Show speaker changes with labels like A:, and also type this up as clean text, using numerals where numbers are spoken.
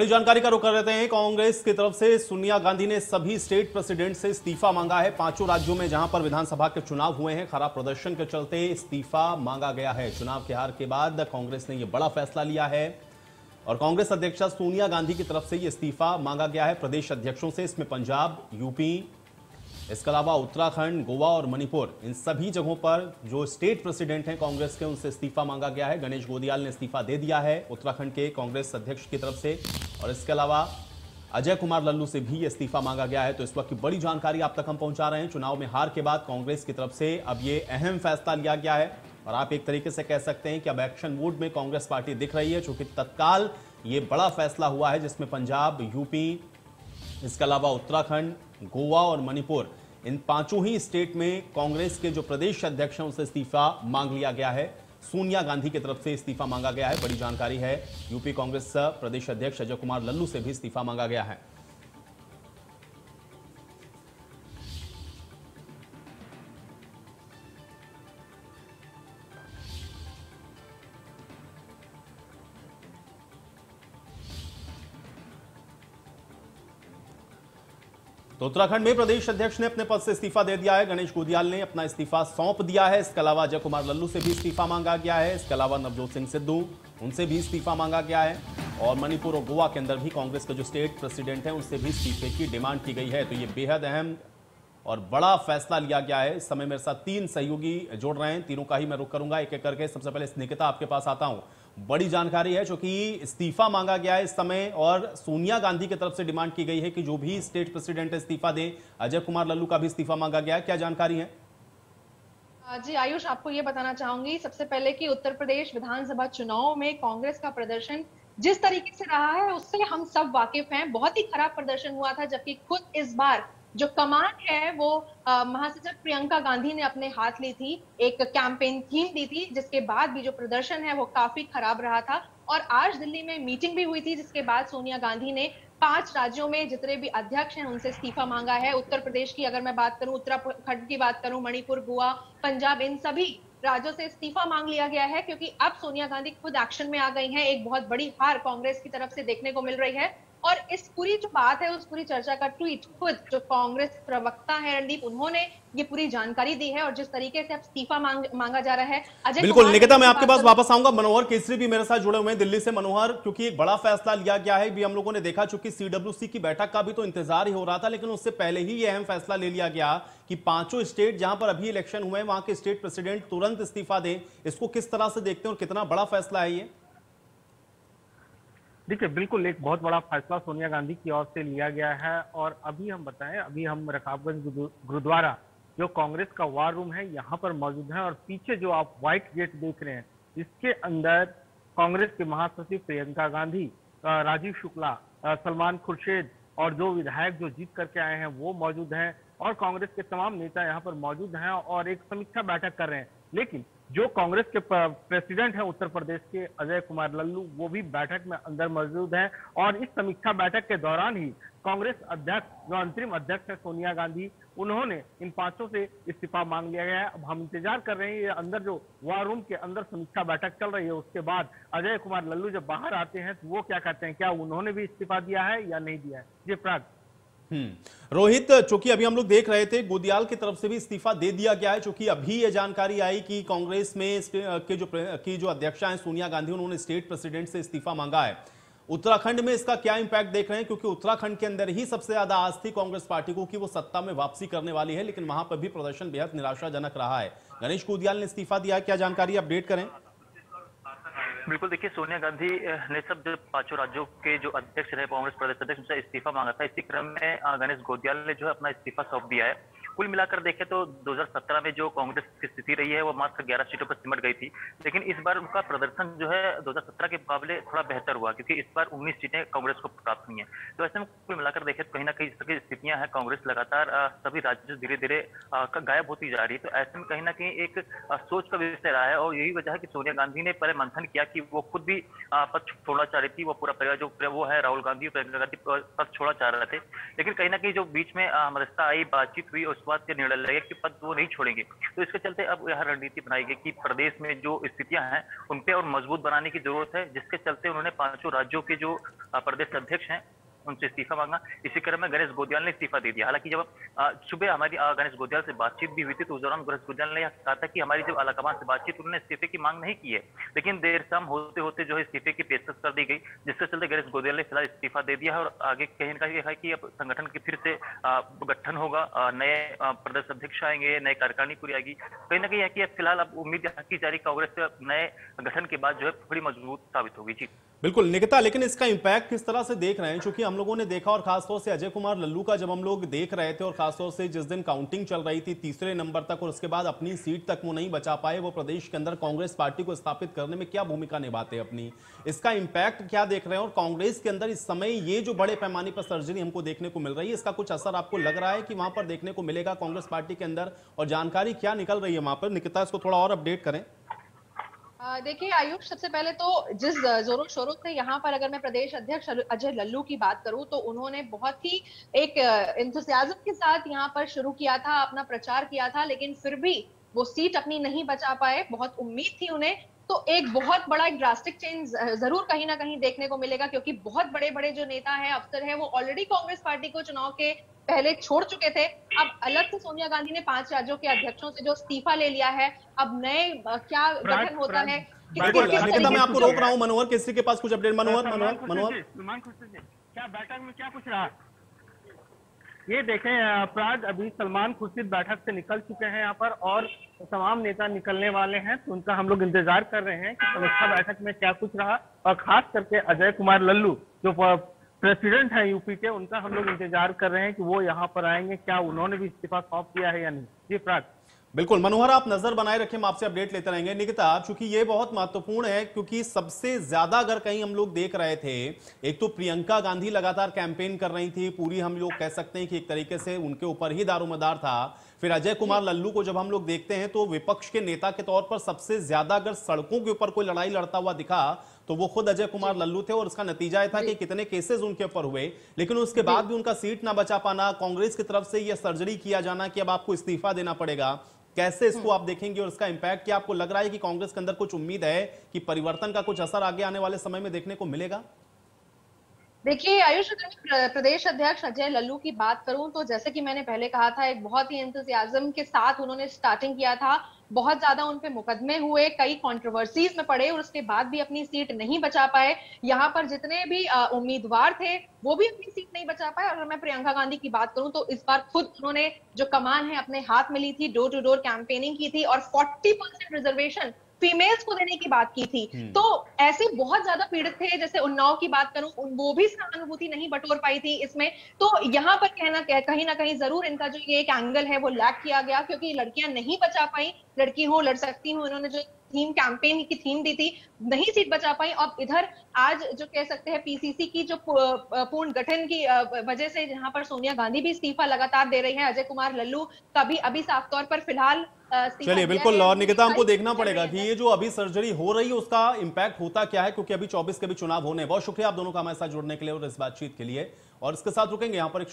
A: बड़ी जानकारी का रुख कर लेते हैं। कांग्रेस की तरफ से सोनिया गांधी ने सभी स्टेट प्रेसिडेंट से इस्तीफा मांगा है। पांचों राज्यों में जहां पर विधानसभा के चुनाव हुए हैं, खराब प्रदर्शन के चलते इस्तीफा मांगा गया है। चुनाव के हार के बाद कांग्रेस ने यह बड़ा फैसला लिया है और कांग्रेस अध्यक्षा सोनिया गांधी की तरफ से यह इस्तीफा मांगा गया है प्रदेश अध्यक्षों से। इसमें पंजाब, यूपी, इसके अलावा उत्तराखंड, गोवा और मणिपुर, इन सभी जगहों पर जो स्टेट प्रेसिडेंट हैं कांग्रेस के, उनसे इस्तीफा मांगा गया है। गणेश गोदियाल ने इस्तीफा दे दिया है उत्तराखंड के कांग्रेस अध्यक्ष की तरफ से, और इसके अलावा अजय कुमार लल्लू से भी इस्तीफा मांगा गया है। तो इस वक्त की बड़ी जानकारी आप तक हम पहुंचा रहे हैं। चुनाव में हार के बाद कांग्रेस की तरफ से अब ये अहम फैसला लिया गया है और आप एक तरीके से कह सकते हैं कि अब एक्शन मोड में कांग्रेस पार्टी दिख रही है, चूंकि तत्काल ये बड़ा फैसला हुआ है जिसमें पंजाब, यूपी, इसके अलावा उत्तराखंड, गोवा और मणिपुर, इन पांचों ही स्टेट में कांग्रेस के जो प्रदेश अध्यक्ष हैं उनसे इस्तीफा मांग लिया गया है। सोनिया गांधी की तरफ से इस्तीफा मांगा गया है। बड़ी जानकारी है, यूपी कांग्रेस प्रदेश अध्यक्ष अजय कुमार लल्लू से भी इस्तीफा मांगा गया है। तो उत्तराखंड में प्रदेश अध्यक्ष ने अपने पद से इस्तीफा दे दिया है। गणेश गोदियाल ने अपना इस्तीफा सौंप दिया है। इसके अलावा अजय कुमार लल्लू से भी इस्तीफा मांगा गया है। इसके अलावा नवजोत सिंह सिद्धू, उनसे भी इस्तीफा मांगा गया है। और मणिपुर और गोवा के अंदर भी कांग्रेस के जो स्टेट प्रेसिडेंट हैं उनसे भी इस्तीफे की डिमांड की गई है। तो ये बेहद अहम और बड़ा फैसला लिया गया है। इस समय मेरे साथ तीन सहयोगी जुड़ रहे हैं, तीनों का ही मैं रुख करूंगा एक एक करके। सबसे पहले निकिता, आपके पास आता हूं। बड़ी जानकारी है क्योंकि इस्तीफा मांगा गया है इस समय और सोनिया गांधी की तरफ से डिमांड की गई है कि जो भी स्टेट प्रेसिडेंट इस्तीफा दें। अजय कुमार लल्लू का भी इस्तीफा मांगा गया है, क्या जानकारी है?
B: जी आयुष, आपको ये बताना चाहूंगी सबसे पहले कि उत्तर प्रदेश विधानसभा चुनाव में कांग्रेस का प्रदर्शन जिस तरीके से रहा है उससे हम सब वाकिफ हैं। बहुत ही खराब प्रदर्शन हुआ था, जबकि खुद इस बार जो कमान है वो महासचिव प्रियंका गांधी ने अपने हाथ ली थी। एक कैंपेन थीम दी थी, जिसके बाद भी जो प्रदर्शन है वो काफी खराब रहा था। और आज दिल्ली में मीटिंग भी हुई थी, जिसके बाद सोनिया गांधी ने 5 राज्यों में जितने भी अध्यक्ष हैं उनसे इस्तीफा मांगा है। उत्तर प्रदेश की अगर मैं बात करूं, उत्तराखंड की बात करूं, मणिपुर, गोवा, पंजाब, इन सभी राज्यों से इस्तीफा मांग लिया गया है, क्योंकि अब सोनिया गांधी खुद एक्शन में आ गई हैं। एक बहुत बड़ी हार कांग्रेस की तरफ से देखने को मिल रही है। और इस पूरी जो बात है, उस पूरी चर्चा का ट्वीट खुद जो कांग्रेस प्रवक्ता है रणदीप, उन्होंने ये पूरी जानकारी दी है। और जिस तरीके से अब इस्तीफा मांगा जा रहा है, अजय
A: बिल्कुल
B: कुमार
A: निकिता, मैं
B: की
A: आपके
B: बात
A: पास
B: करूं,
A: वापस आऊंगा। मनोहर केसरी भी मेरे साथ जुड़े हुए हैं दिल्ली से। मनोहर, क्योंकि एक बड़ा फैसला लिया गया है, भी हम लोगों ने देखा, चूंकि सीडब्ल्यूसी की बैठक का भी तो इंतजार ही हो रहा था, लेकिन उससे पहले ही यह अहम फैसला ले लिया गया कि पांचों स्टेट जहां पर अभी इलेक्शन हुए हैं वहां के स्टेट प्रेसिडेंट तुरंत इस्तीफा दें। इसको किस तरह से देखते हैं और कितना बड़ा फैसला है ये?
C: देखिए, बिल्कुल एक बहुत बड़ा फैसला सोनिया गांधी की ओर से लिया गया है। और अभी हम बताएं, अभी हम रकाबगंज गुरुद्वारा जो कांग्रेस का वार रूम है यहाँ पर मौजूद हैं। और पीछे जो आप व्हाइट गेट देख रहे हैं, इसके अंदर कांग्रेस के महासचिव प्रियंका गांधी, राजीव शुक्ला, सलमान खुर्शीद और जो विधायक जो जीत करके आए हैं वो मौजूद हैं। और कांग्रेस के तमाम नेता यहाँ पर मौजूद हैं और एक समीक्षा बैठक कर रहे हैं। लेकिन जो कांग्रेस के प्रेसिडेंट हैं उत्तर प्रदेश के अजय कुमार लल्लू, वो भी बैठक में अंदर मौजूद हैं। और इस समीक्षा बैठक के दौरान ही कांग्रेस अध्यक्ष, जो अंतरिम अध्यक्ष है सोनिया गांधी, उन्होंने इन पांचों से इस्तीफा मांग लिया गया है। अब हम इंतजार कर रहे हैं, ये अंदर जो वार रूम के अंदर समीक्षा बैठक चल रही है, उसके बाद अजय कुमार लल्लू जब बाहर आते हैं तो वो क्या कहते हैं, क्या उन्होंने भी इस्तीफा दिया है या नहीं दिया है। जी प्राग।
A: रोहित, चूंकि अभी हम लोग देख रहे थे गोदियाल की तरफ से भी इस्तीफा दे दिया गया है, चूंकि अभी ये जानकारी आई कि कांग्रेस में के जो अध्यक्षा हैं सोनिया गांधी, उन्होंने स्टेट प्रेसिडेंट से इस्तीफा मांगा है। उत्तराखंड में इसका क्या इंपैक्ट देख रहे हैं, क्योंकि उत्तराखंड के अंदर ही सबसे ज्यादा आस थी कांग्रेस पार्टी को कि वो सत्ता में वापसी करने वाली है, लेकिन वहां पर भी प्रदर्शन बेहद निराशाजनक रहा है। गणेश गोदियाल ने इस्तीफा दिया है, क्या जानकारी अपडेट करें?
D: बिल्कुल, देखिए सोनिया गांधी ने सब जो पांचों राज्यों के जो अध्यक्ष रहे, कांग्रेस प्रदेश अध्यक्ष, उनसे इस्तीफा मांगा था। इसी क्रम में गणेश गोदियाल ने जो है अपना इस्तीफा सौंप दिया है। कुल मिलाकर देखें तो 2017 में जो कांग्रेस की स्थिति रही है वो मात्र 11 सीटों पर सिमट गई थी, लेकिन इस बार उनका प्रदर्शन जो है 2017 के मुकाबले थोड़ा बेहतर हुआ, क्योंकि इस बार 19 सीटें कांग्रेस को प्राप्त हुई हैं। तो ऐसे में कुल मिलाकर देखें तो कहीं ना कहीं सभी स्थितियां हैं, कांग्रेस लगातार सभी राज्यों धीरे धीरे गायब होती जा रही है। तो ऐसे में कहीं ना कहीं एक सोच का विषय रहा है और यही वजह है कि सोनिया गांधी ने पहले मंथन किया कि वो खुद भी पद छोड़ना चाह रही थी। वो पूरा परिवार जो वो है, राहुल गांधी और प्रियंका गांधी, पद छोड़ना चाह रहे थे, लेकिन कहीं ना कहीं जो बीच में रिश्ता आई, बातचीत हुई और उस बात का निर्णय लगेगा कि पद वो नहीं छोड़ेंगे। तो इसके चलते अब यह रणनीति बनाई गई कि प्रदेश में जो स्थितियां हैं उन पे और मजबूत बनाने की जरूरत है, जिसके चलते उन्होंने पांचों राज्यों के जो प्रदेश अध्यक्ष हैं उनसे इस्तीफा मांगा। इसी क्रम में गणेश गोदियाल ने इस्तीफा दे दिया। हालांकि जब सुबह हमारी गणेश गोदियाल से बातचीत भी हुई थी तो उस दौरान गणेश गोदियाल ने कहा था कि हमारी जब आलाकमान से बातचीत उन्होंने इस्तीफे की मांग नहीं की है, लेकिन देर शाम होते होते जो है इस्तीफे की पेशकश कर दी गई, जिसके चलते गणेश गोदियाल ने फिलहाल इस्तीफा दे दिया है और आगे कहीं ना कहीं है कि अब संगठन के फिर से गठन होगा, नए प्रदेश अध्यक्ष आएंगे, नई कार्यकारिणी पूरी आएगी। कहीं ना कहीं है कि फिलहाल अब उम्मीद की जा रही कांग्रेस नए गठन के बाद जो है थोड़ी मजबूत साबित होगी। जी
A: बिल्कुल निकिता, लेकिन इसका इंपैक्ट किस तरह से देख रहे हैं? क्योंकि हम लोगों ने देखा और खासतौर से अजय कुमार लल्लू का जब हम लोग देख रहे थे और खासतौर से जिस दिन काउंटिंग चल रही थी तीसरे नंबर तक और उसके बाद अपनी सीट तक वो नहीं बचा पाए, वो प्रदेश के अंदर कांग्रेस पार्टी को स्थापित करने में क्या भूमिका निभाते अपनी, इसका इंपैक्ट क्या देख रहे हैं? और कांग्रेस के अंदर इस समय ये जो बड़े पैमाने पर सर्जरी हमको देखने को मिल रही है, इसका कुछ असर आपको लग रहा है कि वहां पर देखने को मिलेगा कांग्रेस पार्टी के अंदर, और जानकारी क्या निकल रही है वहां पर? निकिता, इसको थोड़ा और अपडेट करें।
B: देखिए आयुष, सबसे पहले तो जिस जोरों शोरों से यहाँ पर अगर मैं प्रदेश अध्यक्ष अजय लल्लू की बात करूं तो उन्होंने बहुत ही एक इंथुसियाज्म के साथ यहाँ पर शुरू किया था, अपना प्रचार किया था, लेकिन फिर भी वो सीट अपनी नहीं बचा पाए। बहुत उम्मीद थी उन्हें, तो एक बहुत बड़ा एक ड्रास्टिक चेंज जरूर कहीं ना कहीं देखने को मिलेगा, क्योंकि बहुत बड़े बड़े जो नेता हैं, अफसर हैं, वो ऑलरेडी कांग्रेस पार्टी को चुनाव के पहले छोड़ चुके थे। अब अलग से सोनिया गांधी ने 5 राज्यों के अध्यक्षों से जो इस्तीफा ले लिया है, अब नए क्या गठन होता है।
A: निकिता, मैं आपको रोक रहा हूं। मनोहर केसरी के पास कुछ अपडेट। मनोहर
C: क्या बैठक में क्या कुछ रहा ये देखें अपराध। अभी सलमान खुर्शीद बैठक से निकल चुके हैं यहाँ पर और तमाम नेता निकलने वाले हैं, तो उनका हम लोग इंतजार कर रहे हैं कि समीक्षा बैठक में क्या कुछ रहा, और खास करके अजय कुमार लल्लू जो प्रेसिडेंट है यूपी के, उनका हम लोग इंतजार कर रहे हैं कि वो यहाँ पर आएंगे, क्या उन्होंने भी इस्तीफा सौंप दिया है या नहीं। जी प्राग।
A: बिल्कुल मनोहर, आप नजर बनाए रखें, हम आपसे अपडेट लेते रहेंगे। निकिता, चूंकि ये बहुत महत्वपूर्ण है क्योंकि सबसे ज्यादा अगर कहीं हम लोग देख रहे थे, एक तो प्रियंका गांधी लगातार कैंपेन कर रही थी, पूरी हम लोग कह सकते हैं कि एक तरीके से उनके ऊपर ही दारोमदार था। फिर अजय कुमार लल्लू को जब हम लोग देखते हैं तो विपक्ष के नेता के तौर पर सबसे ज्यादा अगर सड़कों के ऊपर कोई लड़ाई लड़ता हुआ दिखा तो वो खुद अजय कुमार लल्लू थे, और उसका नतीजा था कि कितने केसेस उनके ऊपर हुए, लेकिन उसके बाद भी उनका सीट ना बचा पाना, कांग्रेस की तरफ से यह सर्जरी किया जाना कि अब आपको इस्तीफा देना पड़ेगा, कैसे इसको आप देखेंगे और इसका इंपैक्ट क्या आपको लग रहा है कि कांग्रेस के अंदर कुछ उम्मीद है कि परिवर्तन का कुछ असर आगे आने वाले समय में देखने को मिलेगा?
B: देखिए आयुष, अगर मैं प्रदेश अध्यक्ष अजय लल्लू की बात करूं तो जैसे कि मैंने पहले कहा था, एक बहुत ही एंथुसियाज्म के साथ उन्होंने स्टार्टिंग किया था। बहुत ज्यादा उन पे मुकदमे हुए, कई कंट्रोवर्सीज में पड़े और उसके बाद भी अपनी सीट नहीं बचा पाए। यहाँ पर जितने भी उम्मीदवार थे वो भी अपनी सीट नहीं बचा पाए। और अगर मैं प्रियंका गांधी की बात करूं तो इस बार खुद उन्होंने जो कमान है अपने हाथ में ली थी, डोर टू डोर कैंपेनिंग की थी और 40% रिजर्वेशन फीमेल्स को देने की बात की थी। तो ऐसे बहुत ज्यादा पीड़ित थे, जैसे उन्नाव की बात करूं, वो भी सहानुभूति नहीं बटोर पाई थी इसमें। तो यहाँ पर कहीं ना कहीं जरूर इनका जो ये एक एंगल है वो लैक किया गया, क्योंकि लड़कियां नहीं बचा पाई। लड़की हो, लड़ सकती हूँ, इन्होंने जो थीम कैंपेन की थीम दी थी, नहीं सीट बचा पाई। अब इधर आज जो कह सकते हैं पीसीसी की जो पूर्ण गठन की वजह से जहां पर सोनिया गांधी भी इस्तीफा लगातार दे रही है, अजय कुमार लल्लू का भी अभी साफ तौर पर फिलहाल
A: चलिए बिल्कुल। और निकिता, हमको देखना पड़ेगा कि ये जो अभी सर्जरी हो रही है उसका इंपैक्ट होता क्या है, क्योंकि अभी 24 के भी चुनाव होने हैं। बहुत शुक्रिया आप दोनों का हमारे साथ जुड़ने के लिए और इस बातचीत के लिए, और इसके साथ रुकेंगे यहाँ पर एक